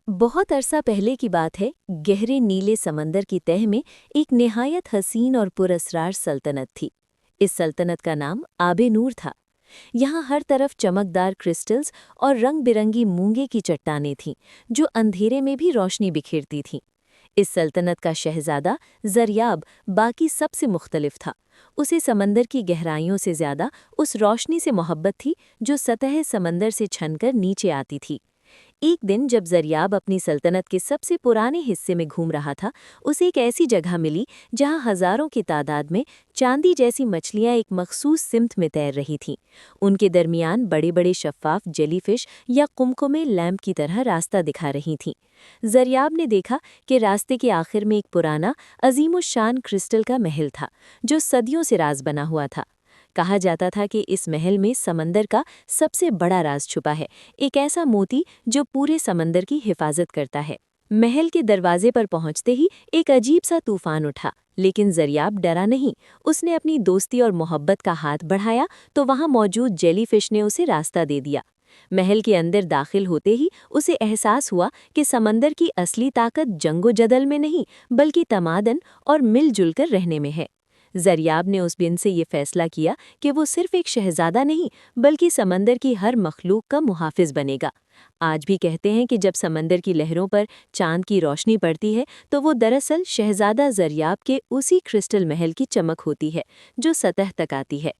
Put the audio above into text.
बहुत अरसा पहले की बात है। गहरे नीले समंदर की तह में एक निहायत हसीन और पुरअसरार सल्तनत थी। इस सल्तनत का नाम आबे नूर था। यहाँ हर तरफ चमकदार क्रिस्टल्स और रंग बिरंगी मूंगे की चट्टानें थीं, जो अंधेरे में भी रोशनी बिखेरती थीं। इस सल्तनत का शहजादा ज़रयाब बाकी सबसे मुख्तलिफ था। उसे समंदर की गहराइयों से ज़्यादा उस रोशनी से मोहब्बत थी जो सतह समंदर से छनकर नीचे आती थी। एक दिन जब ज़रयाब अपनी सल्तनत के सबसे पुराने हिस्से में घूम रहा था, उसे एक ऐसी जगह मिली जहां हज़ारों की तादाद में चांदी जैसी मछलियां एक मखसूस सिमत में तैर रही थीं। उनके दरमियान बड़े बड़े शफ़ाफ जेलीफिश या कुमकुमे लैम्प की तरह रास्ता दिखा रही थीं। ज़रयाब ने देखा कि रास्ते के आखिर में एक पुराना अजीमुशान क्रिस्टल का महल था, जो सदियों से राज बना हुआ था। कहा जाता था कि इस महल में समंदर का सबसे बड़ा राज छुपा है, एक ऐसा मोती जो पूरे समंदर की हिफाजत करता है। महल के दरवाजे पर पहुंचते ही एक अजीब सा तूफान उठा, लेकिन ज़रयाब डरा नहीं। उसने अपनी दोस्ती और मोहब्बत का हाथ बढ़ाया तो वहां मौजूद जेलीफिश ने उसे रास्ता दे दिया। महल के अंदर दाखिल होते ही उसे एहसास हुआ कि समंदर की असली ताकत जंगो-जदल में नहीं, बल्कि तमादन और मिलजुल कर रहने में है। ज़रयाब ने उस दिन से ये फैसला किया कि वो सिर्फ एक शहजादा नहीं, बल्कि समंदर की हर मखलूक का मुहाफिज बनेगा। आज भी कहते हैं कि जब समंदर की लहरों पर चांद की रोशनी पड़ती है, तो वो दरअसल शहजादा ज़रयाब के उसी क्रिस्टल महल की चमक होती है, जो सतह तक आती है।